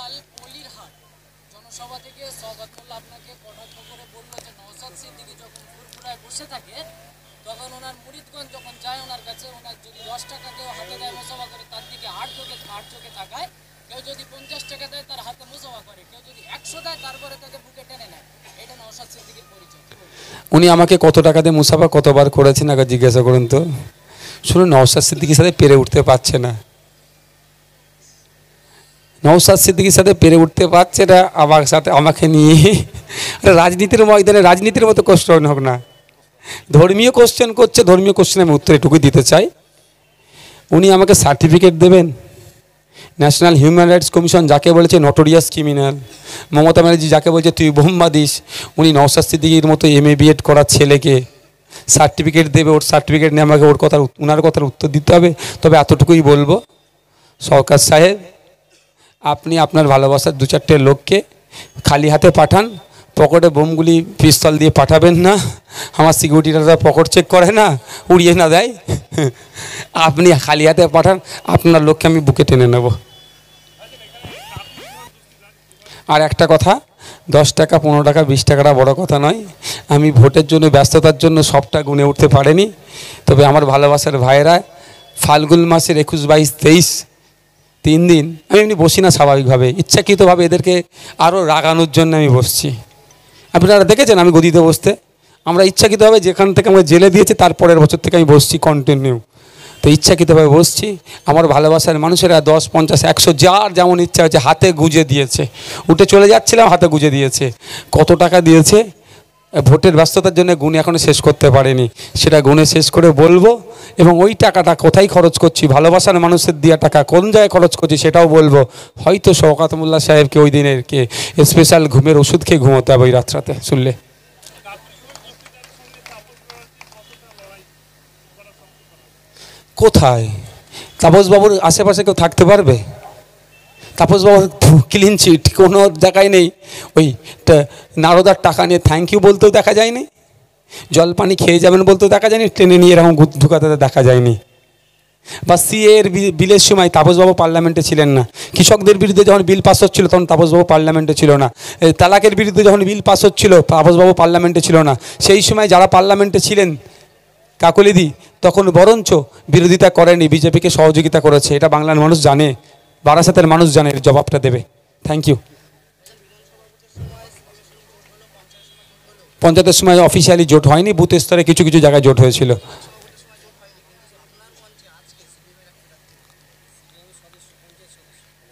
গতকাল পলিরহাট জনসভা থেকে সওগাত মোল্লা আপনাকে কটাক্ষ করে বলল যে নওশাদ সিদ্দিকী যখন ফুরফুরায় বসে থাকে তখন ওনার মুরিদগণ যখন যায় ওনার কাছে, ওনার যদি 10 টাকা কেউ হাতে দেয় মুসাফা করে তার দিকে আট চোখে তাকায়, কেউ যদি 50 টাকা দেয় তার হাতে মুসাফা করে, কেউ যদি 100 দেয় তারপরে তাকে বুকে টেনে নেয়। এটা নওশাদ সিদ্দিকীর পরিচয়। উনি আমাকে কত টাকা দিয়ে মুসাফা কতবার করেছেন আগে জিজ্ঞাসা করুন তো। শুনুন, নওশাদ সিদ্দিকীর সাথে পেরে উঠতে পারছে না, নওশাদ সিদ্দিকীর সাথে পেরে উঠতে পারছে না, আমার সাথে আমাকে নিয়ে রাজনীতির ময়দানে রাজনীতির মতো কোশ্চেন হোক না, ধর্মীয় কোশ্চেন করছে। ধর্মীয় কোশ্চেনে আমি উত্তর এটুকুই দিতে চাই, উনি আমাকে সার্টিফিকেট দেবেন। ন্যাশনাল হিউম্যান রাইটস কমিশন যাকে বলেছে নটোরিয়াস ক্রিমিনাল, মমতা ব্যানার্জি যাকে বলছে তুই বোম্বা দিস, উনি নওশাদ সিদ্দিকীর মতো MA BEd করা ছেলেকে সার্টিফিকেট দেবে, ওর সার্টিফিকেট নিয়ে আমাকে ওনার কথার উত্তর দিতে হবে। তবে এতটুকুই বলবো, সরকার সাহেব আপনি আপনার ভালোবাসার 2-4টে লোককে খালি হাতে পাঠান, পকেটে বোমগুলি পিস্তল দিয়ে পাঠাবেন না। আমার সিকিউরিটিরা পকেট চেক করে না, উড়িয়ে না দেয়। আপনি খালি হাতে পাঠান, আপনার লোককে আমি বুকে টেনে নেব। আর একটা কথা, 10 টাকা 15 টাকা 20 টাকাটা বড় কথা নয়। আমি ভোটের জন্য ব্যস্ততার জন্য সবটা গুনে উঠতে পারিনি। তবে আমার ভালোবাসার ভাইয়েরা ফাল্গুন মাসের 21, 22, 23 3 দিন আমি এমনি বসি না, স্বাভাবিকভাবে ইচ্ছাকৃতভাবে এদেরকে আরও রাগানোর জন্য আমি বসছি। আপনারা দেখেছেন আমি গদিতে বসতে, আমরা ইচ্ছাকৃতভাবে যেখান থেকে আমরা জেলে দিয়েছি তারপরের বছর থেকে আমি বসছি কন্টিনিউ। তো ইচ্ছাকৃতভাবে বসছি। আমার ভালোবাসার মানুষেরা 10, 50, 100 যার যেমন ইচ্ছা হচ্ছে হাতে গুঁজে দিয়েছে। উঠে চলে যাচ্ছিলাম, হাতে গুঁজে দিয়েছে। কত টাকা দিয়েছে ভোটের ব্যস্ততার জন্য গুণে এখনও শেষ করতে পারেনি, সেটা গুণে শেষ করে বলবো। এবং ওই টাকাটা কোথায় খরচ করছি, ভালোবাসার মানুষের দেওয়া টাকা কোন জায়গায় খরচ করছি সেটাও বলবো। হয়তো শওকত মোল্লা সাহেবকে ওই দিনেরকে স্পেশাল ঘুমের ওষুধ খেয়ে ঘুমোতে হবে ওই রাত্রাতে শুনলে। কোথায় তাপসবাবুর আশেপাশে কেউ থাকতে পারবে? তাপসবাবুর ক্লিন চিট কোনো জায়গায় নেই। ওই নারদার টাকা নিয়ে থ্যাংক ইউ বলতেও দেখা যায়নি, জল পানি খেয়ে যাবেন বলতেও দেখা যায়নি, ট্রেনে নিয়ে এরকম ঢুকাতে দেখা যায়নি। বা CA এর বিলের সময় তাপসবাবু পার্লামেন্টে ছিলেন না। কৃষকদের বিরুদ্ধে যখন বিল পাস হচ্ছিল তখন তাপসবাবু পার্লামেন্টে ছিল না। তালাকের বিরুদ্ধে যখন বিল পাস হচ্ছিল তাপসবাবু পার্লামেন্টে ছিল না। সেই সময় যারা পার্লামেন্টে ছিলেন কাকলিদি তখন বরঞ্চ বিরোধিতা করেনি, বিজেপিকে সহযোগিতা করেছে। এটা বাংলার মানুষ জানে, বারাসাতের মানুষ জানে, এর জবাবটা দেবে। Thank you. পঞ্চায়েতের সময় অফিসিয়ালি জোট হয়নি, বুথ স্তরে কিছু কিছু জায়গায় জোট হয়েছিল।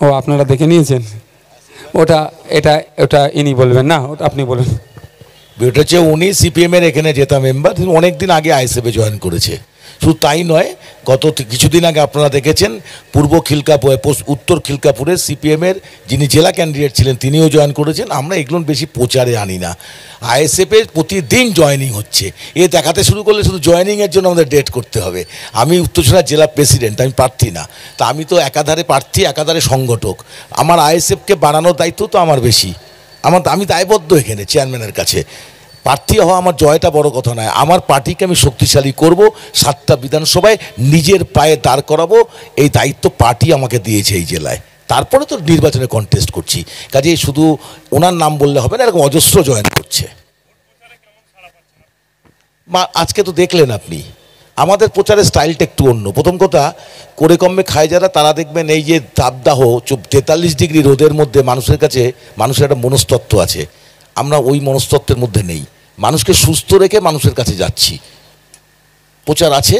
ও আপনারা দেখে নিয়েছেন ওটা ইনি বলবেন না, ওটা আপনি বলুন। ওটা হচ্ছে উনি CPM-এর এখানে জেতা মেম্বার, অনেক দিন আগে ISF-এ জয়েন করেছে। শুধু তাই নয়, গত কিছুদিন আগে আপনারা দেখেছেন উত্তর খিলকাপুরের CPM-এর যিনি জেলা ক্যান্ডিডেট ছিলেন তিনিও জয়েন করেছেন। আমরা এগুলো বেশি প্রচারে আনি না। ISF-এর প্রতিদিন জয়েনিং হচ্ছে, এ দেখাতে শুরু করলে শুধু জয়েনিংয়ের জন্য আমাদের ডেট করতে হবে। আমি উত্তরসীমার জেলা প্রেসিডেন্ট, আমি প্রার্থী না। তা আমি তো একাধারে প্রার্থী, একাধারে সংগঠক। আমার ISF-কে বাড়ানোর দায়িত্ব তো আমার বেশি। আমি দায়বদ্ধ এখানে চেয়ারম্যানের কাছে। প্রার্থী হওয়া আমার জয়টা বড় কথা নয়, আমার পার্টিকে আমি শক্তিশালী করব, 7টা বিধানসভায় নিজের পায়ে দাঁড় করাবো, এই দায়িত্ব পার্টি আমাকে দিয়েছে এই জেলায়। তারপরে তো নির্বাচনে কন্টেস্ট করছি, কাজে শুধু ওনার নাম বললে হবে না, এরকম অজস্র জয়েন করছে। আজকে তো দেখলেন আপনি আমাদের প্রচারের স্টাইলটা একটু অন্য। প্রথম কথা, করে কমে খায় যারা তারা দেখবেন এই যে তাপদাহ 43 ডিগ্রি রোদের মধ্যে মানুষের একটা মনস্তত্ত্ব আছে, আমরা ওই মনস্তত্ত্বের মধ্যে নেই। মানুষকে সুস্থ রেখে মানুষের কাছে যাচ্ছি। প্রচার আছে,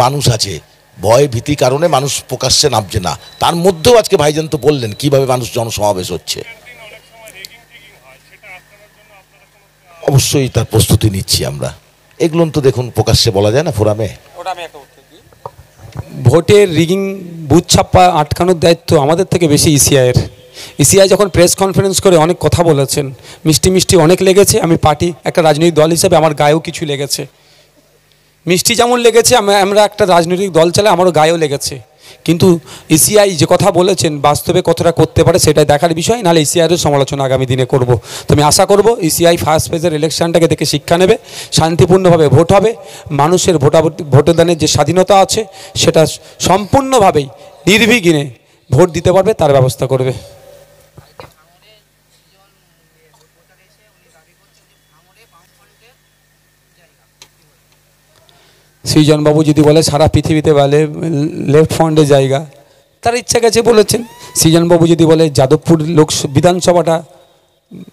মানুষ আছে, ভয় ভীতি কারণে মানুষ প্রকাশ্যে নামছে না। তার মধ্যেও আজকে ভাইজান তো বললেন কিভাবে মানুষ জনসমাবেশ হচ্ছে। অবশ্যই তার প্রস্তুতি নিচ্ছি আমরা। এগুলো তো দেখুন প্রকাশ্যে বলা যায় না ফোরামে। ভোটের রিগিং বুথ ছাপ্পা আটকানোর দায়িত্ব আমাদের থেকে বেশি ECI-এর। ECI যখন প্রেস কনফারেন্স করে অনেক কথা বলেছেন, মিষ্টি অনেক লেগেছে। আমি পার্টি একটা রাজনৈতিক দল হিসেবে আমার গায়েও কিছু লেগেছে। মিষ্টি যেমন লেগেছে, আমরা একটা রাজনৈতিক দল চালাই, আমারও গায়েও লেগেছে। কিন্তু ECI যে কথা বলেছেন বাস্তবে কতটা করতে পারে সেটাই দেখার বিষয়। নাহলে ECI-এরও সমালোচনা আগামী দিনে করব। তো আমি আশা করব ECI ফার্স্ট ফেজের ইলেকশনটাকে দেখে শিক্ষা নেবে, শান্তিপূর্ণভাবে ভোট হবে, মানুষের ভোটদানের যে স্বাধীনতা আছে সেটা সম্পূর্ণভাবেই নির্বিঘ্নে ভোট দিতে পারবে তার ব্যবস্থা করবে। সৃজনবাবু যদি বলে সারা পৃথিবীতে বলে লেফট ফ্রন্টের জায়গা, তার ইচ্ছা গেছে বলেছেন। সৃজনবাবু যদি বলে যাদবপুর বিধানসভাটা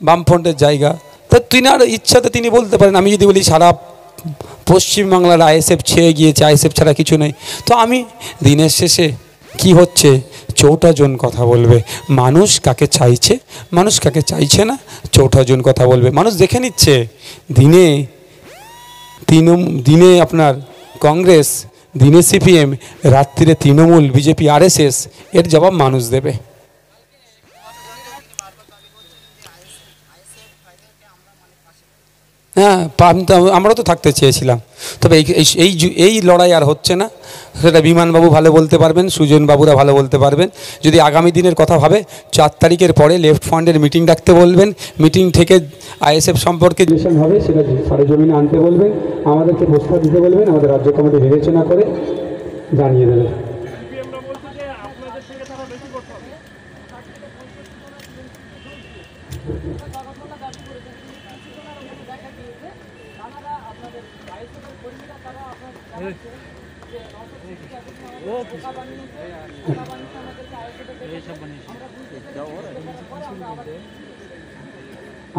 বামফ্রন্টের জায়গা, তা তিনার ইচ্ছাতে তিনি বলতে পারেন। আমি যদি বলি সারা পশ্চিমবাংলার আইএসএফ ছেয়ে গিয়েছে, আইএসএফ ছাড়া কিছু নেই, তো আমি দিনের শেষে কি হচ্ছে, 4টা জন কথা বলবে। মানুষ কাকে চাইছে, মানুষ কাকে চাইছে না, 4টা জন কথা বলবে। মানুষ দেখে নিচ্ছে দিনে আপনার কংগ্রেস, দিনে সিপিএম, রাত্রিরে তৃণমূল, বিজেপি, আরএসএস। এর জবাব মানুষ দেবে। হ্যাঁ, আমরা তো থাকতে চেয়েছিলাম, তবে এই লড়াই আর হচ্ছে না। সেটা বিমানবাবু ভালো বলতে পারবেন, সুজনবাবুরা ভালো বলতে পারবেন। যদি আগামী দিনের কথা ভাবে 4 তারিখের পরে লেফট ফ্রন্টের মিটিং ডাকতে বলবেন, মিটিং থেকে আইএসএফ সম্পর্কে ডিসিশন হবে সেটা সরেজমিনে আনতে বলবেন, আমাদেরকে প্রস্তাব দিতে বলবেন, আমাদের রাজ্য কমিটি বিবেচনা করে জানিয়ে দেবে।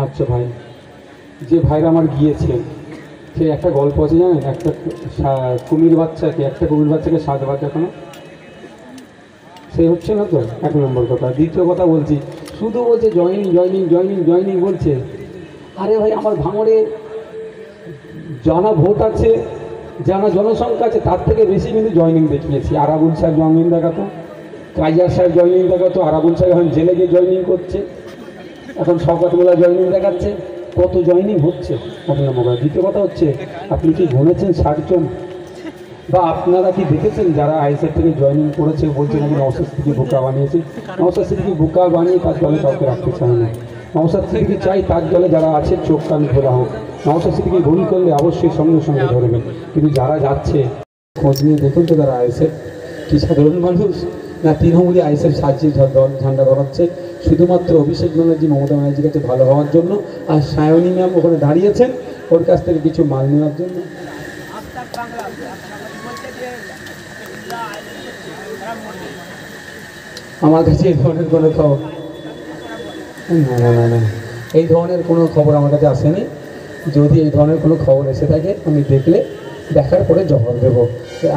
আচ্ছা ভাই, যে ভাইরা আমার গিয়েছে, সে একটা গল্প আছে জানেন, একটা কুমির বাচ্চাকে 7 বার দেখানো, সে হচ্ছে না তো 1 নম্বর কথা। দ্বিতীয় কথা বলছি, শুধু বলছে জয়নিং বলছে। আরে ভাই, আমার ভাঙড়ে জানা ভোট আছে, জানা জনসংখ্যা আছে, তার থেকে বেশি কিন্তু জয়নিং দেখিয়েছি। আরাবুল সাহেব জয়নিং দেখাতো, কাইজার সাহেব জয়নিং দেখাতো, আরাবুল সাহেব এখন জেলে গিয়ে জয়নিং করছে, এখন শওকতমোল্লা জয়নিং দেখাচ্ছে। কত জয়নিং হচ্ছে 1 নম্বর কথা। দ্বিতীয় কথা হচ্ছে, আপনি কি গুনেছেন 60 জন? বা আপনারা কি দেখেছেন যারা আইএসএফ থেকে জয়নিং করেছে, বলছে নাকি নওশাদ সিদ্দিকী বোকা বানিয়েছে? নওশাদ সিদ্দিকী বোকা বানিয়ে তার দলে কাউকে রাখতে চায় না। নওশাদ সিদ্দিকী চাই তার দলে যারা আছে চোখ কান খোলা হোক। নওশাদ সিদ্দিকী ভুল করলে অবশ্যই সঙ্গে সঙ্গে ধরবেন, কিন্তু যারা যাচ্ছে খোঁজ নিয়ে দেখুন তো তারা আইএসএফ কি সাধারণ মানুষ না তৃণমূলী আইএসএফ সাজিয়ে ঝান্ডা ধরাচ্ছে শুধুমাত্র অভিষেক ব্যানার্জি, মমতা ব্যানার্জির কাছে ভালো হওয়ার জন্য, আর সায়নী ম্যাম ওখানে দাঁড়িয়েছেন ওর কাছ থেকে কিছু মাল নেওয়ার জন্য। আমার কাছে এই ধরনের কোনো খবর না, এই ধরনের কোনো খবর আমার কাছে আসেনি। যদি এই ধরনের কোনো খবর এসে থাকে আমি দেখার পরে জবাব দেবো।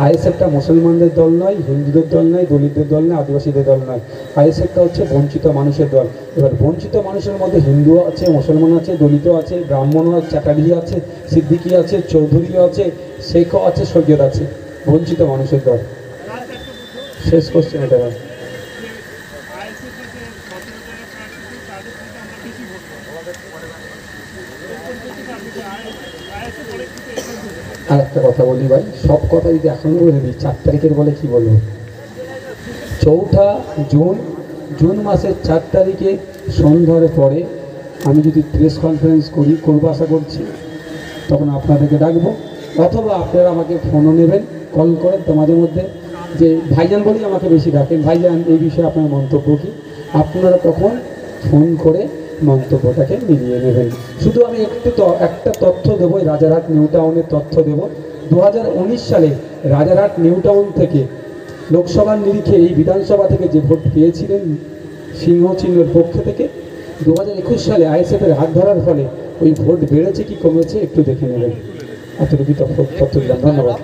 আইএসএফটা মুসলমানদের দল নয়, হিন্দুদের দল নয়, দলিতদের দল নয়, আদিবাসীদের দল নয়। আইএসএফটা হচ্ছে বঞ্চিত মানুষের দল। এবার বঞ্চিত মানুষের মধ্যে হিন্দু আছে, মুসলমান আছে, দলিত আছে, ব্রাহ্মণও আছে, চ্যাটার্জি আছে, সিদ্দিকী আছে, চৌধুরীও আছে, শেখও আছে, সৈয়দ আছে। বঞ্চিত মানুষের দল। শেষ কোশ্চেন এটা। আর একটা কথা বলি ভাই, সব কথা যদি এখন বলে দিই 4 তারিখের বলে কি বলবো। 4 জুন মাসের 4 তারিখে সন্ধ্যার পরে আমি যদি প্রেস কনফারেন্স করবো আশা করছি, তখন আপনাদেরকে ডাকবো, অথবা আপনারা আমাকে ফোনও নেবেন, কল করেন তো মাঝে মধ্যে, যে ভাইজান বলেই আমাকে বেশি ডাকেন, ভাইজান এই বিষয়ে আপনার মন্তব্য কী, আপনারা তখন ফোন করে মন্তব্যটাকে মিলিয়ে নেবেন। শুধু আমি একটা তথ্য দেবো, রাজারহাট নিউ টাউনের তথ্য দেব। 2019 সালে রাজারহাট নিউ টাউন থেকে লোকসভার নিরিখে এই বিধানসভা থেকে যে ভোট পেয়েছিলেন সিংহ চিহ্নের পক্ষে থেকে, 2021 সালে আইএসএফের হাত ধরার ফলে ওই ভোট বেড়েছে কি কমেছে একটু দেখে নেবেন। এতটুকু তথ্য দিলাম। ধন্যবাদ।